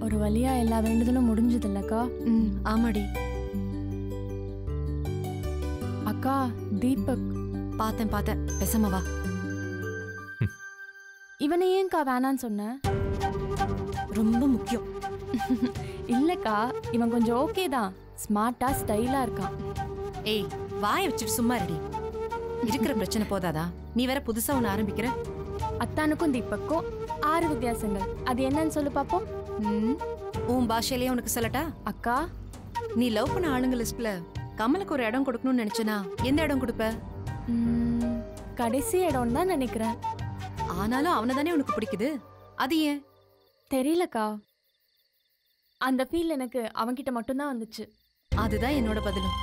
ஒரு வழியா எல்லா வேண்டுதலும் முடிஞ்சது இல்லக்கா? ஆமாடி. அக்கா, தீபக். பார்த்தேன். பேசாம வா. இவனை ஏன்க்கா வேணான்னு சொன்ன? ரொம்ப முக்கியம். இல்லக்கா, இவன் கொஞ்சம் ஓகே தான். ஸ்மார்ட்டா ஸ்டைலா இருக்கான். ஏய், வாயை வச்சுட்டு சும்மா ரெடி. இருக்கிற பிரச்சனை போதாதா? நீ வேற புதுசா ஒன்று ஆரம்பிக்கிற. அத்தானுக்கும் தீபக்கும் 6 வித்தியாசங்கள். அது என்னன்னு சொல்லு பாப்போம். உன் பாஷையிலேயே உனக்கு சொல்லட்டா? அக்கா, நீ லவ் பண்ண ஆளுங்க லிஸ்ட்ல கமலுக்கு ஒரு இடம் கொடுக்கணும்னு நினைச்சனா எந்த இடம் கொடுப்ப? கடைசி இடம் தான் நினைக்கிறேன். ஆனாலும் அவனை தானே உனக்கு பிடிக்குது. அது ஏன் தெரியலக்கா. அந்த ஃபீல் எனக்கு அவன்கிட்ட மட்டும்தான் வந்துச்சு. அதுதான் என்னோட பதிலும்.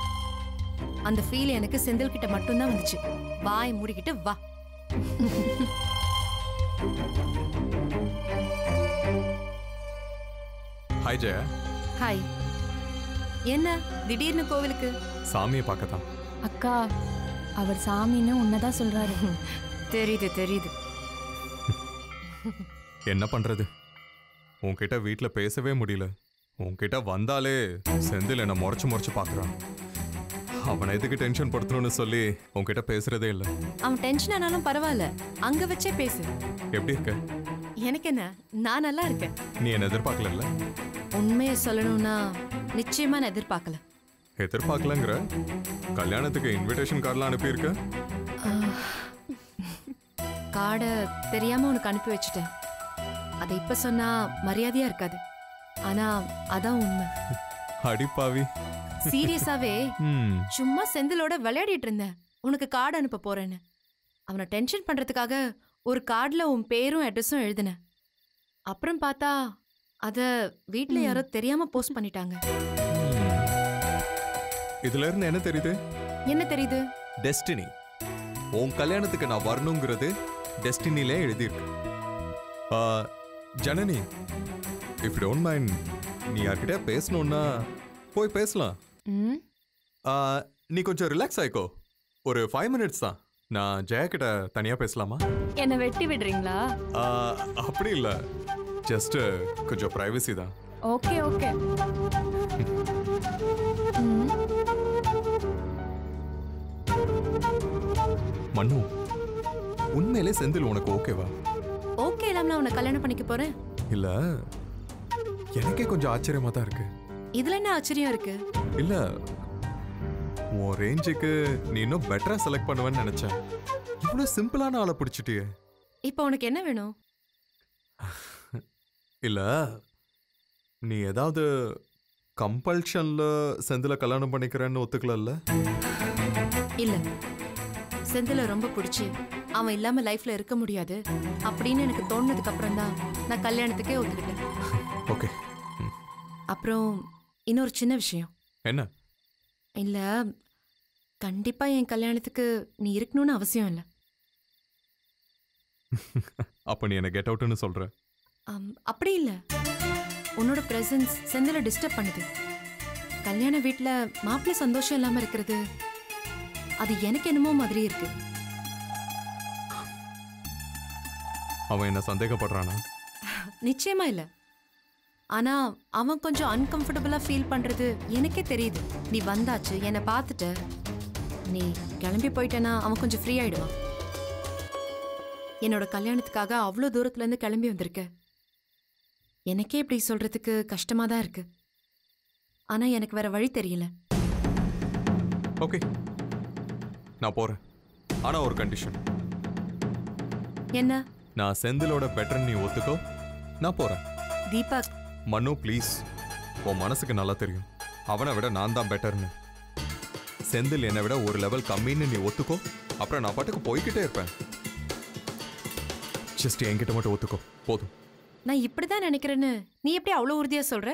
அந்த ஃபீல் எனக்கு செந்தில் கிட்ட மட்டும்தான் வந்துச்சு. வாய் மூடிக்கிட்டு வா. ஹாய் ஜெயா. ஹாய். என்ன திடீர்னு கோவிலுக்கு? சாமியை பார்க்கத்தான். அக்கா, அவர் சாமின்னு உன்னதான் சொல்றாரு. தெரியுது. என்ன பண்றது, உன்கிட்ட வீட்டுல பேசவே முடியல. உன்கிட்ட வந்தாலே செந்தில் என்ன முறைச்சு பார்க்கறான். அவனை எதுக்கு டென்ஷன் படுத்தணும்னு சொல்லி உன்கிட்ட பேசுறதே இல்லை. அவன் டென்ஷன் ஆனாலும் பரவாயில்ல, அங்க வச்சே பேசு. எப்படி இருக்க? எனக்கு என்ன, நான் நல்லா இருக்கேன். நீ என்ன எதிர்பார்க்கல? உண்மையை சொல்லணும்னா நிச்சயமா நான் எதிர்பார்க்கல. எதிர்பார்க்கலங்கிற? கல்யாணத்துக்கு இன்விடேஷன் கார்டெலாம் அனுப்பியிருக்க? கார்டை தெரியாம உனக்கு அனுப்பி வச்சுட்டேன். அதை இப்ப சொன்னா மரியாதையா இருக்காது. ஆனா அதான் உண்மை. அடிப்பாவி. சீரியஸாவே சும்மா செந்திலோட விளையாடிட்டு இருந்தேன். உனக்கு கார்டு அனுப்ப போறேன்னு. அவனை டென்ஷன் பண்றதுக்காக ஒரு கார்டுல உன் பேரும் அட்ரஸும் எழுதினேன். அப்புறம் பார்த்தா அத வீட்டுல யாரோ தெரியாம போஸ்ட் பண்ணிட்டாங்க. இதுல இருந்து என்ன தெரியுது? என்ன தெரியுது? டெஸ்டினி. உன் கல்யாணத்துக்கு நான் வரணுங்கிறது டெஸ்டினிலே எழுதியிருக்கு. Janani, if you don't mind, நீ யார்கிட்ட பேசணும்னா போய் பேசலாம். நீ கொஞ்சம் ரிலாக்ஸ் ஆயிக்கோ. ஒரு 5 minutes தான். நான் ஜெயா கிட்ட தனியா பேசலாமா? என்ன வெட்டி விடுறீங்களா? அப்படி இல்ல, ஜஸ்ட் கொஞ்சம் பிரைவசி தான். ஓகே. மண்ணு, உண்மையிலே செந்தில் உனக்கு ஓகேவா? ஓகே இல்லாம நான் உன்னை கல்யாணம் பண்ணிக்க போறேன். இல்ல, எனக்கே கொஞ்சம் ஆச்சரியமா தான் இருக்கு. இதுல என்ன ஆச்சரியம் இருக்கு? இல்ல, உன் ரேஞ்சுக்கு நீ இன்னும் பெட்டரா செலக்ட் பண்ணுவேன்னு நினைச்சேன். இவ்வளவு சிம்பிளான ஆளை பிடிச்சிட்டியே. இப்போ உனக்கு என்ன வேணும்? இல்ல, நீ ஏதாவது கம்பல்ஷன்ல செந்தில கல்யாணம் பண்ணிக்கிறேன்னு ஒத்துக்கல? இல்ல, செந்தில ரொம்ப பிடிச்சி அவன் இல்லாம லைஃப்ல இருக்க முடியாது அப்படின்னு எனக்கு தோணுனதுக்கு அப்புறம் தான் நான் கல்யாணத்துக்கே ஒத்துக்கிட்டேன். ஓகே. அப்புறம் இன்னொரு சின்ன விஷயம். என்ன? இல்ல, கண்டிப்பா என் கல்யாணத்துக்கு நீ இருக்கணும்னு அவசியம் இல்லை. அப்ப நீ என்ன கெட் அவுட்னு சொல்ற? அப்படி இல்ல, உன்னோட பிரசன்ஸ் செந்தில டிஸ்டர்ப் பண்ணுது. கல்யாண வீட்டுல மாப்பிள்ளை சந்தோஷம் இல்லாம இருக்கிறது அது எனக்கு என்னமோ மாதிரி இருக்கு. அவன் என்ன சந்தேகப்படுறானா? நிச்சயமா இல்ல. ஆனா அவன் கொஞ்சம் அன்கம்ஃபர்டபுளா ஃபீல் பண்றது எனக்கே தெரியுது. நீ வந்தாச்சு, என்னை பார்த்துட்ட, நீ கிளம்பி போயிட்டேன்னா அவன் கொஞ்சம் ஃப்ரீ ஆயிடுவான். என்னோட கல்யாணத்துக்காக அவ்வளோ தூரத்துல இருந்து கிளம்பி வந்திருக்க. எனக்கே இப்படி சொல்றதுக்கு கஷ்டமா தான் இருக்கு. ஆனா எனக்கு வேற வழி தெரியல. ஓகே, நான் போறேன். ஆனா ஒரு கண்டிஷன். என்ன? நான் செந்திலோட பெட்டர் நீ ஒத்துக்கோ, நான் போறேன். தீபக். மனு ப்ளீஸ், உன் மனசுக்கு நல்லா தெரியும் அவனை விட நான் தான் பெட்டர்னு. செந்தில் என்னை விட ஒரு லெவல் கம்மின்னு நீ ஒத்துக்கோ, அப்புறம் நான் பாட்டுக்கு போய்கிட்டே இருப்பேன். ஜஸ்ட் என்கிட்ட மட்டும் ஒத்துக்கோ போதும். நான் இப்படிதான் நினைக்கிறேன்னு நீ எப்படி அவ்வளவு உறுதியா சொல்ற?